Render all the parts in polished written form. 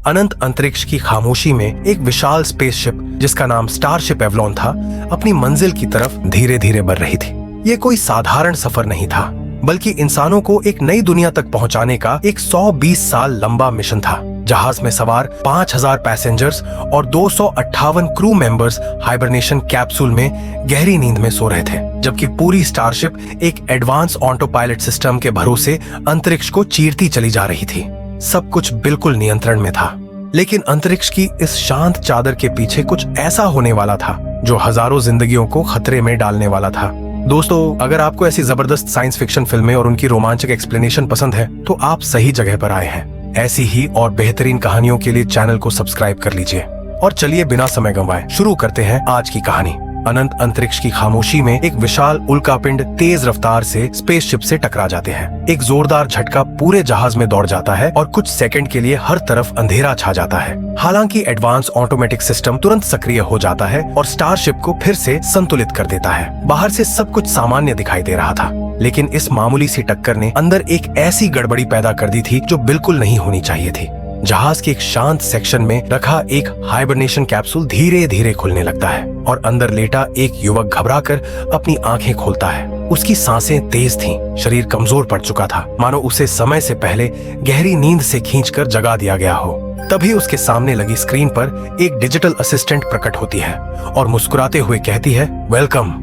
अनंत अंतरिक्ष की खामोशी में एक विशाल स्पेसशिप जिसका नाम स्टारशिप एवलॉन था, अपनी मंजिल की तरफ धीरे धीरे बढ़ रही थी। ये कोई साधारण सफर नहीं था, बल्कि इंसानों को एक नई दुनिया तक पहुंचाने का एक 120 साल लंबा मिशन था। जहाज में सवार 5000 पैसेंजर्स और 258 क्रू मेंबर्स हाइबरनेशन कैप्सूल में गहरी नींद में सो रहे थे, जबकि पूरी स्टारशिप एक एडवांस ऑटो पायलट सिस्टम के भरोसे अंतरिक्ष को चीरती चली जा रही थी। सब कुछ बिल्कुल नियंत्रण में था, लेकिन अंतरिक्ष की इस शांत चादर के पीछे कुछ ऐसा होने वाला था जो हजारों जिंदगियों को खतरे में डालने वाला था। दोस्तों, अगर आपको ऐसी जबरदस्त साइंस फिक्शन फिल्में और उनकी रोमांचक एक्सप्लेनेशन पसंद है तो आप सही जगह पर आए हैं। ऐसी ही और बेहतरीन कहानियों के लिए चैनल को सब्सक्राइब कर लीजिए। और चलिए बिना समय गंवाए शुरू करते हैं आज की कहानी। अनंत अंतरिक्ष की खामोशी में एक विशाल उल्कापिंड तेज रफ्तार से स्पेसशिप से टकरा जाते हैं। एक जोरदार झटका पूरे जहाज में दौड़ जाता है और कुछ सेकंड के लिए हर तरफ अंधेरा छा जाता है। हालांकि एडवांस ऑटोमेटिक सिस्टम तुरंत सक्रिय हो जाता है और स्टारशिप को फिर से संतुलित कर देता है। बाहर से सब कुछ सामान्य दिखाई दे रहा था, लेकिन इस मामूली सी टक्कर ने अंदर एक ऐसी गड़बड़ी पैदा कर दी थी जो बिल्कुल नहीं होनी चाहिए थी। जहाज के एक शांत सेक्शन में रखा एक हाइबरनेशन कैप्सूल धीरे धीरे खुलने लगता है और अंदर लेटा एक युवक घबराकर अपनी आंखें खोलता है। उसकी सांसें तेज थीं, शरीर कमजोर पड़ चुका था, मानो उसे समय से पहले गहरी नींद से खींचकर जगा दिया गया हो। तभी उसके सामने लगी स्क्रीन पर एक डिजिटल असिस्टेंट प्रकट होती है और मुस्कुराते हुए कहती है, वेलकम।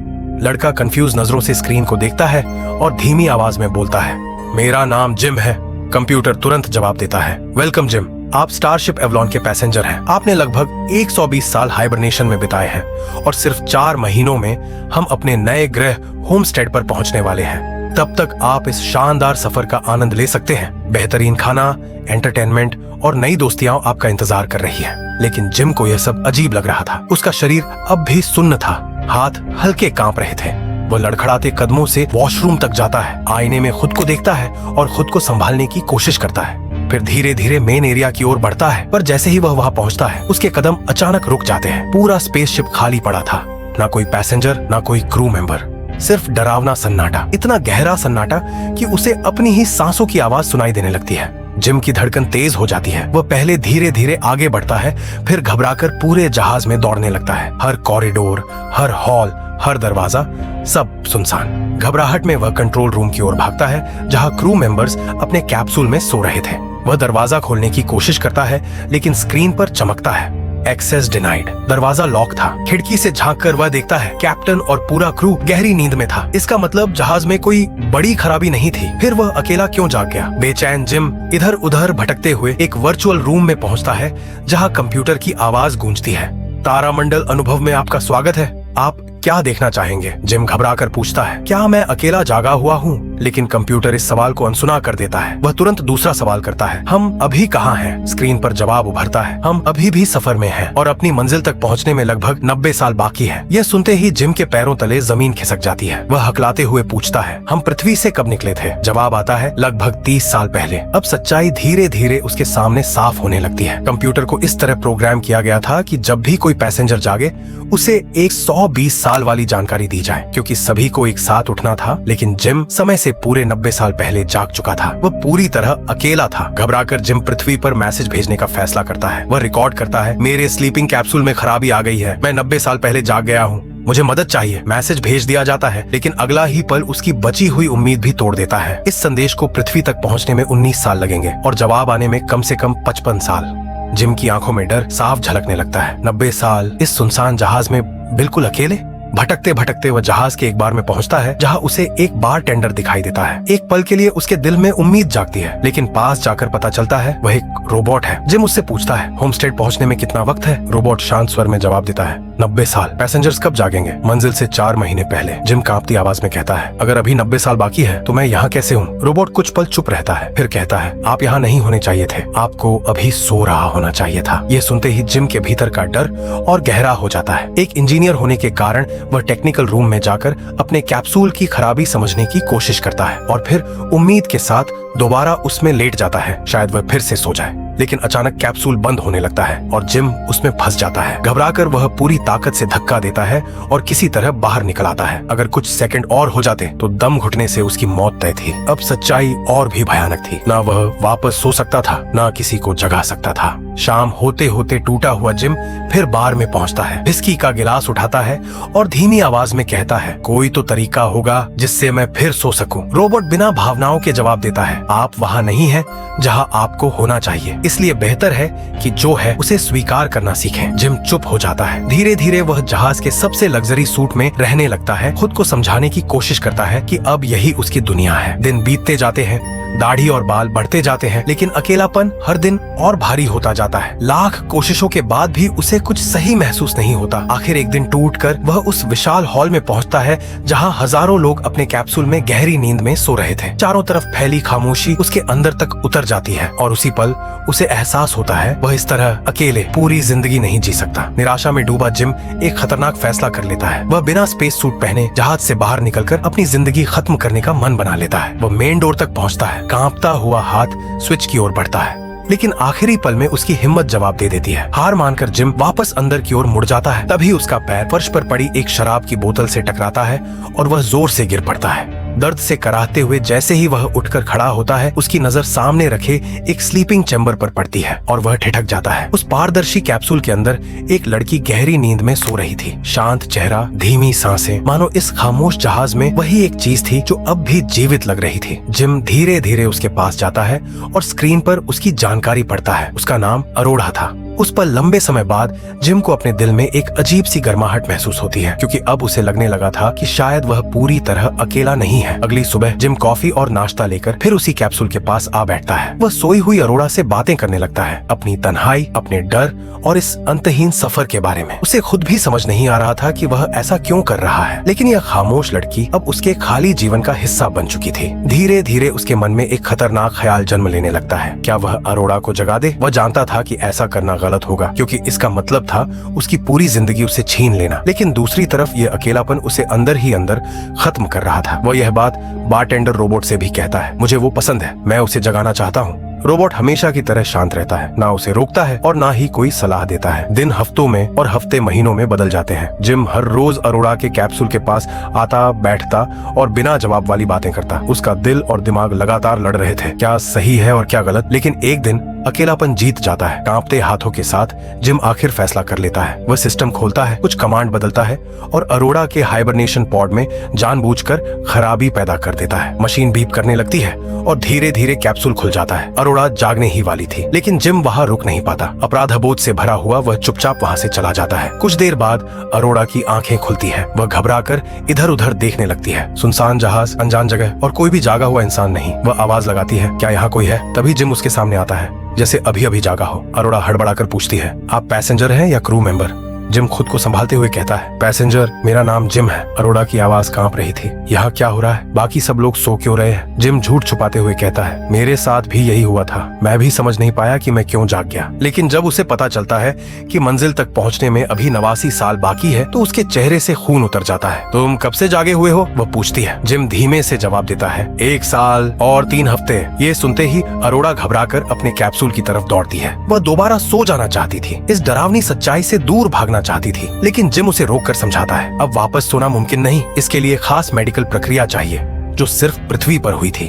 लड़का कंफ्यूज नजरों से स्क्रीन को देखता है और धीमी आवाज में बोलता है, मेरा नाम जिम है। कंप्यूटर तुरंत जवाब देता है, वेलकम जिम, आप स्टारशिप एवलॉन के पैसेंजर हैं। आपने लगभग 120 साल हाइबरनेशन में बिताए हैं और सिर्फ 4 महीनों में हम अपने नए ग्रह होमस्टेड पर पहुंचने वाले हैं। तब तक आप इस शानदार सफर का आनंद ले सकते हैं। बेहतरीन खाना, एंटरटेनमेंट और नई दोस्तियां आपका इंतजार कर रही है। लेकिन जिम को यह सब अजीब लग रहा था। उसका शरीर अब भी सुन्न था, हाथ हल्के कांप रहे थे। वो लड़खड़ाते कदमों से वॉशरूम तक जाता है, आईने में खुद को देखता है और खुद को संभालने की कोशिश करता है। फिर धीरे धीरे मेन एरिया की ओर बढ़ता है, पर जैसे ही वह वहां पहुंचता है उसके कदम अचानक रुक जाते हैं। पूरा स्पेसशिप खाली पड़ा था, ना कोई पैसेंजर, ना कोई क्रू मेंबर, सिर्फ डरावना सन्नाटा। इतना गहरा सन्नाटा कि उसे अपनी ही सांसों की आवाज सुनाई देने लगती है। जिम की धड़कन तेज हो जाती है। वह पहले धीरे धीरे आगे बढ़ता है, फिर घबराकर पूरे जहाज में दौड़ने लगता है। हर कॉरिडोर, हर हॉल, हर दरवाजा, सब सुनसान। घबराहट में वह कंट्रोल रूम की ओर भागता है, जहां क्रू मेंबर्स अपने कैप्सूल में सो रहे थे। वह दरवाजा खोलने की कोशिश करता है, लेकिन स्क्रीन पर चमकता है, एक्सेस डिनाइड। दरवाजा लॉक था। खिड़की से झांककर वह देखता है कैप्टन और पूरा क्रू गहरी नींद में था। इसका मतलब जहाज में कोई बड़ी खराबी नहीं थी। फिर वह अकेला क्यों जाग गया? बेचैन जिम इधर उधर भटकते हुए एक वर्चुअल रूम में पहुंचता है, जहां कंप्यूटर की आवाज गूंजती है। तारामंडल अनुभव में आपका स्वागत है, आप क्या देखना चाहेंगे? जिम घबराकर पूछता है, क्या मैं अकेला जागा हुआ हूँ? लेकिन कंप्यूटर इस सवाल को अनसुना कर देता है। वह तुरंत दूसरा सवाल करता है, हम अभी कहाँ हैं? स्क्रीन पर जवाब उभरता है, हम अभी भी सफर में हैं और अपनी मंजिल तक पहुँचने में लगभग 90 साल बाकी है। यह सुनते ही जिम के पैरों तले जमीन खिसक जाती है। वह हकलाते हुए पूछता है, हम पृथ्वी से कब निकले थे? जवाब आता है, लगभग 30 साल पहले। अब सच्चाई धीरे धीरे उसके सामने साफ होने लगती है। कंप्यूटर को इस तरह प्रोग्राम किया गया था कि जब भी कोई पैसेंजर जागे उसे एक 120 साल वाली जानकारी दी जाए, क्योंकि सभी को एक साथ उठना था। लेकिन जिम समय से पूरे 90 साल पहले जाग चुका था। वह पूरी तरह अकेला था। घबराकर जिम पृथ्वी पर मैसेज भेजने का फैसला करता है। वह रिकॉर्ड करता है, मेरे स्लीपिंग कैप्सूल में खराबी आ गई है, मैं 90 साल पहले जाग गया हूँ, मुझे मदद चाहिए। मैसेज भेज दिया जाता है, लेकिन अगला ही पल उसकी बची हुई उम्मीद भी तोड़ देता है। इस संदेश को पृथ्वी तक पहुँचने में 19 साल लगेंगे और जवाब आने में कम से कम 55 साल। जिम की आंखों में डर साफ झलकने लगता है। 90 साल इस सुनसान जहाज में बिल्कुल अकेले। भटकते भटकते वह जहाज के एक बार में पहुंचता है, जहां उसे एक बार टेंडर दिखाई देता है। एक पल के लिए उसके दिल में उम्मीद जागती है, लेकिन पास जाकर पता चलता है वह एक रोबोट है। जिम उससे पूछता है, होमस्टेड पहुंचने में कितना वक्त है? रोबोट शांत स्वर में जवाब देता है, 90 साल। पैसेंजर्स कब जागेंगे? मंजिल से 4 महीने पहले। जिम कांपती आवाज में कहता है, अगर अभी 90 साल बाकी है तो मैं यहाँ कैसे हूँ? रोबोट कुछ पल चुप रहता है, फिर कहता है, आप यहाँ नहीं होने चाहिए थे, आपको अभी सो रहा होना चाहिए था। यह सुनते ही जिम के भीतर का डर और गहरा हो जाता है। एक इंजीनियर होने के कारण वह टेक्निकल रूम में जाकर अपने कैप्सूल की खराबी समझने की कोशिश करता है और फिर उम्मीद के साथ दोबारा उसमें लेट जाता है, शायद वह फिर से सो जाए। लेकिन अचानक कैप्सूल बंद होने लगता है और जिम उसमें फंस जाता है। घबराकर वह पूरी ताकत से धक्का देता है और किसी तरह बाहर निकल आता है। अगर कुछ सेकंड और हो जाते तो दम घुटने से उसकी मौत तय थी। अब सच्चाई और भी भयानक थी। ना वह वापस सो सकता था, ना किसी को जगा सकता था। शाम होते होते टूटा हुआ जिम फिर बार में पहुंचता है, विस्की का गिलास उठाता है और धीमी आवाज में कहता है, कोई तो तरीका होगा जिससे मैं फिर सो सकूं। रोबोट बिना भावनाओं के जवाब देता है, आप वहाँ नहीं हैं जहाँ आपको होना चाहिए, इसलिए बेहतर है कि जो है उसे स्वीकार करना सीखें। जिम चुप हो जाता है। धीरे धीरे वह जहाज के सबसे लग्जरी सूट में रहने लगता है, खुद को समझाने की कोशिश करता है कि अब यही उसकी दुनिया है। दिन बीतते जाते हैं, दाढ़ी और बाल बढ़ते जाते हैं, लेकिन अकेलापन हर दिन और भारी होता जाता है। लाख कोशिशों के बाद भी उसे कुछ सही महसूस नहीं होता। आखिर एक दिन टूटकर वह उस विशाल हॉल में पहुंचता है जहां हजारों लोग अपने कैप्सूल में गहरी नींद में सो रहे थे। चारों तरफ फैली खामोशी उसके अंदर तक उतर जाती है और उसी पल उसे एहसास होता है वह इस तरह अकेले पूरी जिंदगी नहीं जी सकता। निराशा में डूबा जिम एक खतरनाक फैसला कर लेता है। वह बिना स्पेस सूट पहने जहाज से बाहर निकलकर अपनी जिंदगी खत्म करने का मन बना लेता है। वह मेन डोर तक पहुंचता है, कांपता हुआ हाथ स्विच की ओर बढ़ता है, लेकिन आखिरी पल में उसकी हिम्मत जवाब दे देती है। हार मानकर जिम वापस अंदर की ओर मुड़ जाता है। तभी उसका पैर फर्श पर पड़ी एक शराब की बोतल से टकराता है और वह जोर से गिर पड़ता है। दर्द से कराहते हुए जैसे ही वह उठकर खड़ा होता है, उसकी नजर सामने रखे एक स्लीपिंग चैम्बर पर पड़ती है और वह ठिठक जाता है। उस पारदर्शी कैप्सूल के अंदर एक लड़की गहरी नींद में सो रही थी। शांत चेहरा, धीमी सांसें, मानो इस खामोश जहाज में वही एक चीज थी जो अब भी जीवित लग रही थी। जिम धीरे धीरे उसके पास जाता है और स्क्रीन पर उसकी जानकारी पढ़ता है। उसका नाम अरोड़ा था। उस पर लंबे समय बाद जिम को अपने दिल में एक अजीब सी गर्माहट महसूस होती है, क्योंकि अब उसे लगने लगा था कि शायद वह पूरी तरह अकेला नहीं है। अगली सुबह जिम कॉफी और नाश्ता लेकर फिर उसी कैप्सूल के पास आ बैठता है। वह सोई हुई अरोड़ा से बातें करने लगता है, अपनी तन्हाई, अपने डर और इस अंतहीन सफर के बारे में। उसे खुद भी समझ नहीं आ रहा था कि वह ऐसा क्यों कर रहा है, लेकिन यह खामोश लड़की अब उसके खाली जीवन का हिस्सा बन चुकी थी। धीरे धीरे उसके मन में एक खतरनाक ख्याल जन्म लेने लगता है। क्या वह अरोड़ा को जगा दे? वह जानता था कि ऐसा करना गलत होगा, क्योंकि इसका मतलब था उसकी पूरी जिंदगी उसे छीन लेना। लेकिन दूसरी तरफ यह अकेलापन उसे अंदर ही अंदर खत्म कर रहा था। वह यह बात बारटेंडर रोबोट से भी कहता है, मुझे वो पसंद है, मैं उसे जगाना चाहता हूँ। रोबोट हमेशा की तरह शांत रहता है, ना उसे रोकता है और ना ही कोई सलाह देता है। दिन हफ्तों में और हफ्ते महीनों में बदल जाते हैं। जिम हर रोज अरोड़ा के कैप्सूल के पास आता, बैठता और बिना जवाब वाली बातें करता। उसका दिल और दिमाग लगातार लड़ रहे थे, क्या सही है और क्या गलत। लेकिन एक दिन अकेलापन जीत जाता है। कांपते हाथों के साथ जिम आखिर फैसला कर लेता है। वह सिस्टम खोलता है, कुछ कमांड बदलता है और अरोड़ा के हाइबरनेशन पॉड में जानबूझकर खराबी पैदा कर देता है। मशीन बीप करने लगती है और धीरे धीरे कैप्सूल खुल जाता है। अरोड़ा जागने ही वाली थी, लेकिन जिम वहां रुक नहीं पाता। अपराधबोध से भरा हुआ वह चुपचाप वहां से चला जाता है। कुछ देर बाद अरोड़ा की आंखें खुलती है। वह घबराकर इधर उधर देखने लगती है। सुनसान जहाज, अनजान जगह और कोई भी जागा हुआ इंसान नहीं। वह आवाज लगाती है, क्या यहाँ कोई है? तभी जिम उसके सामने आता है, जैसे अभी अभी जागा हो। अरोड़ा हड़बड़ाकर पूछती है, आप पैसेंजर हैं या क्रू मेंबर? जिम खुद को संभालते हुए कहता है, पैसेंजर, मेरा नाम जिम है। अरोड़ा की आवाज कांप रही थी। यहाँ क्या हो रहा है? बाकी सब लोग सो क्यों रहे हैं? जिम झूठ छुपाते हुए कहता है, मेरे साथ भी यही हुआ था। मैं भी समझ नहीं पाया कि मैं क्यों जाग गया। लेकिन जब उसे पता चलता है कि मंजिल तक पहुँचने में अभी 89 साल बाकी है, तो उसके चेहरे से खून उतर जाता है। तुम कब से जागे हुए हो? वह पूछती है। जिम धीमे से जवाब देता है, 1 साल और 3 हफ्ते। ये सुनते ही अरोड़ा घबराकर अपने कैप्सूल की तरफ दौड़ती है। वह दोबारा सो जाना चाहती थी, इस डरावनी सच्चाई से दूर भागना चाहती थी, लेकिन जिम उसे रोककर समझाता है, अब वापस सोना मुमकिन नहीं। इसके लिए खास मेडिकल प्रक्रिया चाहिए जो सिर्फ पृथ्वी पर हुई थी।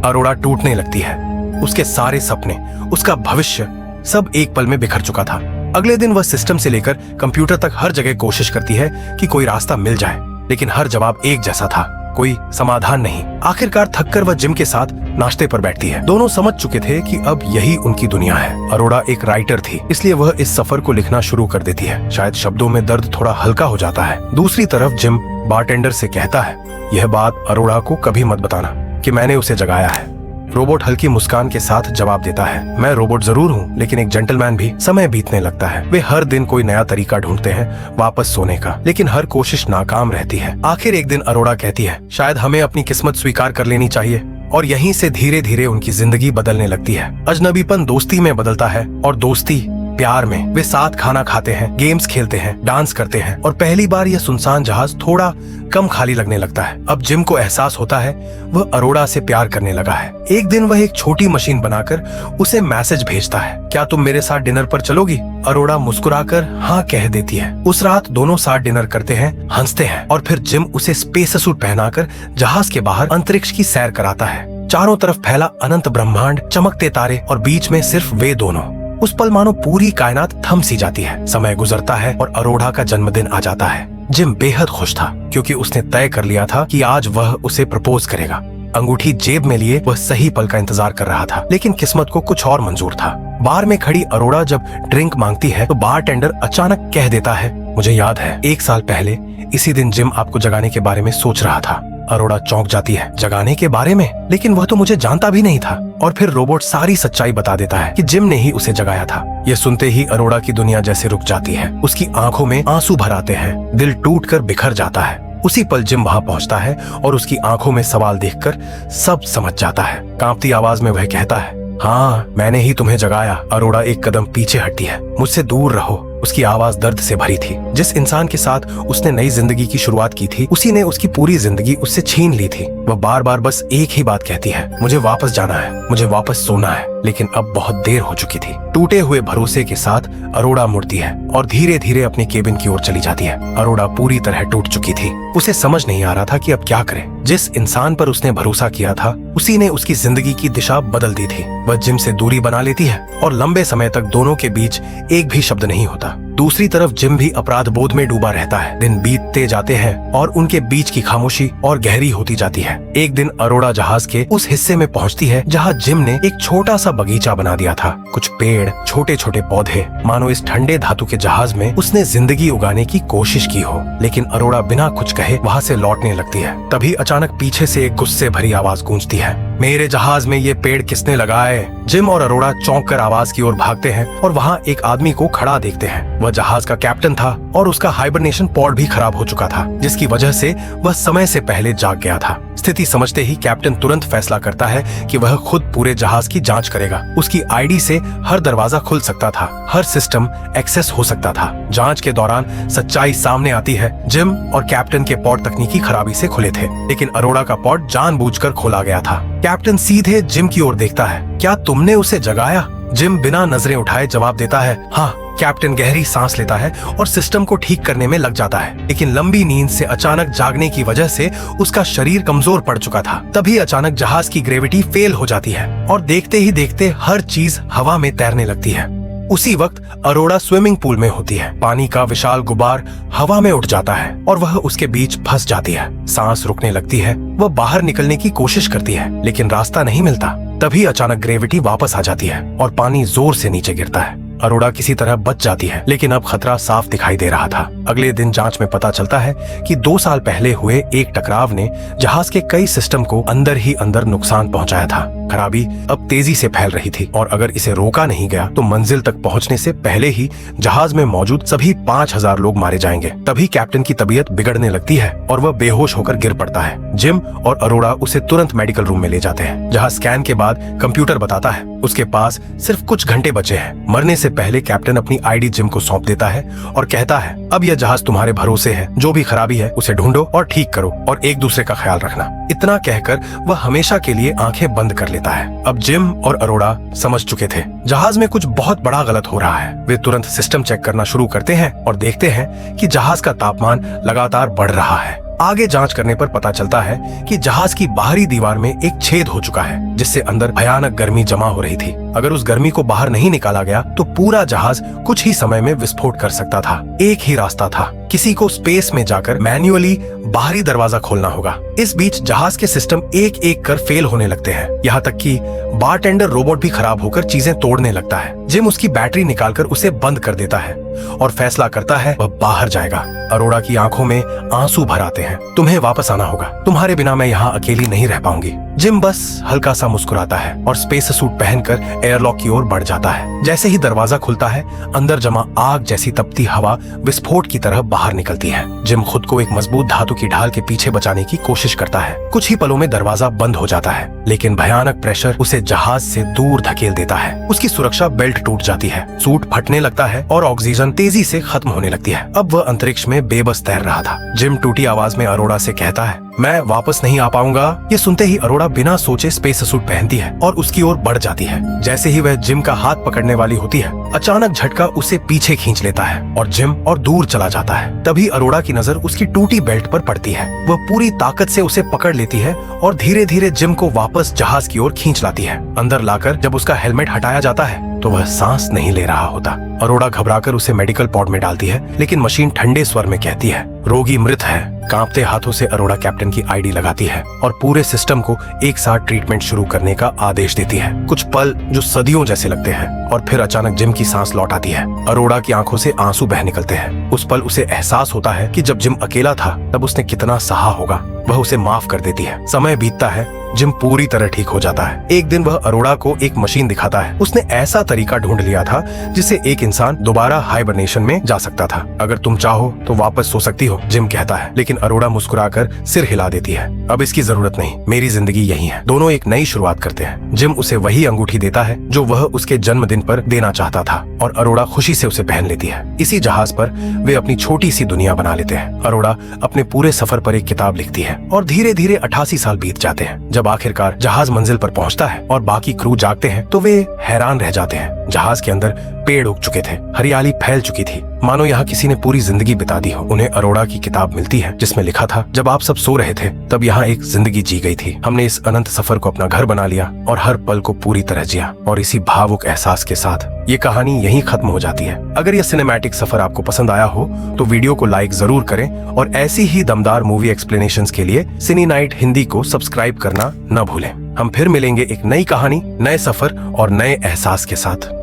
अरोड़ा टूटने लगती है। उसके सारे सपने, उसका भविष्य सब एक पल में बिखर चुका था। अगले दिन वह सिस्टम से लेकर कंप्यूटर तक हर जगह कोशिश करती है कि कोई रास्ता मिल जाए, लेकिन हर जवाब एक जैसा था, कोई समाधान नहीं। आखिरकार थककर वह जिम के साथ नाश्ते पर बैठती है। दोनों समझ चुके थे कि अब यही उनकी दुनिया है। अरोड़ा एक राइटर थी, इसलिए वह इस सफर को लिखना शुरू कर देती है। शायद शब्दों में दर्द थोड़ा हल्का हो जाता है। दूसरी तरफ जिम बारटेंडर से कहता है, यह बात अरोड़ा को कभी मत बताना कि मैंने उसे जगाया है। रोबोट हल्की मुस्कान के साथ जवाब देता है, मैं रोबोट जरूर हूँ, लेकिन एक जेंटलमैन भी। समय बीतने लगता है। वे हर दिन कोई नया तरीका ढूंढते हैं वापस सोने का, लेकिन हर कोशिश नाकाम रहती है। आखिर एक दिन अरोड़ा कहती है, शायद हमें अपनी किस्मत स्वीकार कर लेनी चाहिए। और यहीं से धीरे धीरे उनकी जिंदगी बदलने लगती है। अजनबीपन दोस्ती में बदलता है और दोस्ती प्यार में। वे साथ खाना खाते हैं, गेम्स खेलते हैं, डांस करते हैं और पहली बार यह सुनसान जहाज थोड़ा कम खाली लगने लगता है। अब जिम को एहसास होता है वह अरोड़ा से प्यार करने लगा है। एक दिन वह एक छोटी मशीन बनाकर उसे मैसेज भेजता है, क्या तुम मेरे साथ डिनर पर चलोगी? अरोड़ा मुस्कुराकर हाँ कह देती है। उस रात दोनों साथ डिनर करते हैं, हंसते हैं और फिर जिम उसे स्पेस सूट पहनाकर जहाज के बाहर अंतरिक्ष की सैर कराता है। चारों तरफ फैला अनंत ब्रह्मांड, चमकते तारे और बीच में सिर्फ वे दोनों। उस पल मानो पूरी कायनात थम सी जाती है। समय गुजरता है और अरोड़ा का जन्मदिन आ जाता है। जिम बेहद खुश था क्योंकि उसने तय कर लिया था कि आज वह उसे प्रपोज करेगा। अंगूठी जेब में लिए वह सही पल का इंतजार कर रहा था, लेकिन किस्मत को कुछ और मंजूर था। बार में खड़ी अरोड़ा जब ड्रिंक मांगती है तो बार टेंडर अचानक कह देता है, मुझे याद है 1 साल पहले इसी दिन जिम आपको जगाने के बारे में सोच रहा था। अरोड़ा चौंक जाती है, जगाने के बारे में? लेकिन वह तो मुझे जानता भी नहीं था। और फिर रोबोट सारी सच्चाई बता देता है कि जिम ने ही उसे जगाया था। यह सुनते ही अरोड़ा की दुनिया जैसे रुक जाती है। उसकी आंखों में आंसू भर आते हैं, दिल टूटकर बिखर जाता है। उसी पल जिम वहां पहुंचता है और उसकी आंखों में सवाल देखकर सब समझ जाता है। कांपती आवाज में वह कहता है, हाँ मैंने ही तुम्हें जगाया। अरोड़ा एक कदम पीछे हटती है, मुझसे दूर रहो। उसकी आवाज दर्द से भरी थी। जिस इंसान के साथ उसने नई जिंदगी की शुरुआत की थी, उसी ने उसकी पूरी जिंदगी उससे छीन ली थी। वह बार बार बस एक ही बात कहती है, मुझे वापस जाना है, मुझे वापस सोना है। लेकिन अब बहुत देर हो चुकी थी। टूटे हुए भरोसे के साथ अरोड़ा मुड़ती है और धीरे धीरे अपने केबिन की ओर चली जाती है। अरोड़ा पूरी तरह टूट चुकी थी। उसे समझ नहीं आ रहा था कि अब क्या करे। जिस इंसान पर उसने भरोसा किया था, उसी ने उसकी जिंदगी की दिशा बदल दी थी। वह जिम से दूरी बना लेती है और लंबे समय तक दोनों के बीच एक भी शब्द नहीं होता। दूसरी तरफ जिम भी अपराध बोध में डूबा रहता है। दिन बीतते जाते हैं और उनके बीच की खामोशी और गहरी होती जाती है। एक दिन अरोड़ा जहाज के उस हिस्से में पहुंचती है जहां जिम ने एक छोटा सा बगीचा बना दिया था। कुछ पेड़, छोटे छोटे पौधे, मानो इस ठंडे धातु के जहाज में उसने जिंदगी उगाने की कोशिश की हो। लेकिन अरोड़ा बिना कुछ कहे वहां से लौटने लगती है। तभी अचानक पीछे से एक गुस्से भरी आवाज गूंजती है, मेरे जहाज में ये पेड़ किसने लगाए? जिम और अरोड़ा चौंक कर आवाज की ओर भागते हैं और वहाँ एक आदमी को खड़ा देखते हैं। वह जहाज का कैप्टन था और उसका हाइबरनेशन पॉड भी खराब हो चुका था, जिसकी वजह से वह समय से पहले जाग गया था। स्थिति समझते ही कैप्टन तुरंत फैसला करता है कि वह खुद पूरे जहाज की जांच करेगा। उसकी आईडी से हर दरवाजा खुल सकता था, हर सिस्टम एक्सेस हो सकता था। जांच के दौरान सच्चाई सामने आती है, जिम और कैप्टन के पॉड तकनीकी खराबी से खुले थे, लेकिन अरोड़ा का पॉड जानबूझकर खोला गया था। कैप्टन सीधे जिम की ओर देखता है, क्या तुमने उसे जगाया? जिम बिना नजरें उठाए जवाब देता है, हाँ। कैप्टन गहरी सांस लेता है और सिस्टम को ठीक करने में लग जाता है, लेकिन लंबी नींद से अचानक जागने की वजह से उसका शरीर कमजोर पड़ चुका था। तभी अचानक जहाज की ग्रेविटी फेल हो जाती है और देखते ही देखते हर चीज हवा में तैरने लगती है। उसी वक्त अरोड़ा स्विमिंग पूल में होती है। पानी का विशाल गुबार हवा में उठ जाता है और वह उसके बीच फंस जाती है। सांस रुकने लगती है। वह बाहर निकलने की कोशिश करती है, लेकिन रास्ता नहीं मिलता। तभी अचानक ग्रेविटी वापस आ जाती है और पानी जोर से नीचे गिरता है। अरोड़ा किसी तरह बच जाती है, लेकिन अब खतरा साफ दिखाई दे रहा था। अगले दिन जांच में पता चलता है कि 2 साल पहले हुए एक टकराव ने जहाज के कई सिस्टम को अंदर ही अंदर नुकसान पहुंचाया था। खराबी अब तेजी से फैल रही थी और अगर इसे रोका नहीं गया तो मंजिल तक पहुंचने से पहले ही जहाज में मौजूद सभी 5000 लोग मारे जाएंगे। तभी कैप्टन की तबीयत बिगड़ने लगती है और वह बेहोश होकर गिर पड़ता है। जिम और अरोड़ा उसे तुरंत मेडिकल रूम में ले जाते हैं, जहां स्कैन के बाद कंप्यूटर बताता है उसके पास सिर्फ कुछ घंटे बचे हैं। मरने से पहले कैप्टन अपनी आईडी जिम को सौंप देता है और कहता है, अब यह जहाज तुम्हारे भरोसे है। जो भी खराबी है उसे ढूंढो और ठीक करो और एक दूसरे का ख्याल रखना। इतना कहकर वह हमेशा के लिए आंखें बंद कर लेता है। अब जिम और अरोड़ा समझ चुके थे जहाज में कुछ बहुत बड़ा गलत हो रहा है। वे तुरंत सिस्टम चेक करना शुरू करते हैं और देखते हैं कि जहाज का तापमान लगातार बढ़ रहा है। आगे जांच करने पर पता चलता है कि जहाज की बाहरी दीवार में एक छेद हो चुका है, जिससे अंदर भयानक गर्मी जमा हो रही थी। अगर उस गर्मी को बाहर नहीं निकाला गया तो पूरा जहाज कुछ ही समय में विस्फोट कर सकता था। एक ही रास्ता था, किसी को स्पेस में जाकर मैन्युअली बाहरी दरवाजा खोलना होगा। इस बीच जहाज के सिस्टम एक एक कर फेल होने लगते हैं, यहाँ तक कि बारटेंडर रोबोट भी खराब होकर चीजें तोड़ने लगता है। जिम उसकी बैटरी निकालकर उसे बंद कर देता है और फैसला करता है वह बाहर जाएगा। अरोड़ा की आंखों में आंसू भर आते हैं, तुम्हें वापस आना होगा, तुम्हारे बिना मैं यहाँ अकेली नहीं रह पाऊंगी। जिम बस हल्का सा मुस्कुराता है और स्पेस सूट पहनकर एयरलॉक की ओर बढ़ जाता है। जैसे ही दरवाजा खुलता है, अंदर जमा आग जैसी तपती हवा विस्फोट की तरह बाहर निकलती है। जिम खुद को एक मजबूत धातु की ढाल के पीछे बचाने की कोशिश करता है। कुछ ही पलों में दरवाजा बंद हो जाता है, लेकिन भयानक प्रेशर उसे जहाज से दूर धकेल देता है। उसकी सुरक्षा बेल्ट टूट जाती है, सूट फटने लगता है और ऑक्सीजन तेजी से खत्म होने लगती है। अब वह अंतरिक्ष में बेबस तैर रहा था। जिम टूटी आवाज में अरोड़ा से कहता है, मैं वापस नहीं आ पाऊंगा। ये सुनते ही अरोड़ा बिना सोचे स्पेस सूट पहनती है और उसकी ओर बढ़ जाती है। जैसे ही वह जिम का हाथ पकड़ने वाली होती है, अचानक झटका उसे पीछे खींच लेता है और जिम और दूर चला जाता है। तभी अरोड़ा की नजर उसकी टूटी बेल्ट पर पड़ती है। वह पूरी ताकत से उसे पकड़ लेती है और धीरे धीरे जिम को वापस जहाज की ओर खींच लाती है। अंदर लाकर जब उसका हेलमेट हटाया जाता है तो वह सांस नहीं ले रहा होता। अरोड़ा घबराकर उसे मेडिकल पॉड में डालती है, लेकिन मशीन ठंडे स्वर में कहती है, रोगी मृत है। कांपते हाथों से अरोड़ा कैप्टन की आईडी लगाती है और पूरे सिस्टम को एक साथ ट्रीटमेंट शुरू करने का आदेश देती है। कुछ पल जो सदियों जैसे लगते हैं और फिर अचानक जिम की सांस लौट आती है। अरोड़ा की आंखों से आंसू बह निकलते हैं। उस पल उसे एहसास होता है कि जब जिम अकेला था तब उसने कितना सहा होगा। वह उसे माफ कर देती है। समय बीतता है, जिम पूरी तरह ठीक हो जाता है। एक दिन वह अरोड़ा को एक मशीन दिखाता है। उसने ऐसा तरीका ढूंढ लिया था जिससे एक इंसान दोबारा हाइबरनेशन में जा सकता था। अगर तुम चाहो तो वापस सो सकती हो, जिम कहता है, लेकिन अरोड़ा मुस्कुराकर सिर हिला देती है। अब इसकी जरूरत नहीं, मेरी जिंदगी यही है। दोनों एक नई शुरुआत करते हैं। जिम उसे वही अंगूठी देता है जो वह उसके जन्मदिन पर देना चाहता था और अरोड़ा खुशी से उसे पहन लेती है। इसी जहाज पर वे अपनी छोटी सी दुनिया बना लेते हैं। अरोड़ा अपने पूरे सफर पर एक किताब लिखती है और धीरे धीरे 88 साल बीत जाते हैं। जब आखिरकार जहाज मंजिल पर पहुंचता है और बाकी क्रू जागते हैं तो वे हैरान रह जाते हैं। जहाज के अंदर पेड़ उग चुके थे, हरियाली फैल चुकी थी, मानो यहाँ किसी ने पूरी जिंदगी बिता दी हो। उन्हें अरोड़ा की किताब मिलती है जिसमें लिखा था, जब आप सब सो रहे थे तब यहाँ एक जिंदगी जी गई थी। हमने इस अनंत सफर को अपना घर बना लिया और हर पल को पूरी तरह जिया। और इसी भावुक एहसास के साथ ये कहानी यहीं खत्म हो जाती है। अगर यह सिनेमैटिक सफर आपको पसंद आया हो तो वीडियो को लाइक जरूर करें और ऐसी ही दमदार मूवी एक्सप्लेनेशंस के लिए सिनी नाइट हिंदी को सब्सक्राइब करना न भूलें। हम फिर मिलेंगे एक नई कहानी, नए सफर और नए एहसास के साथ।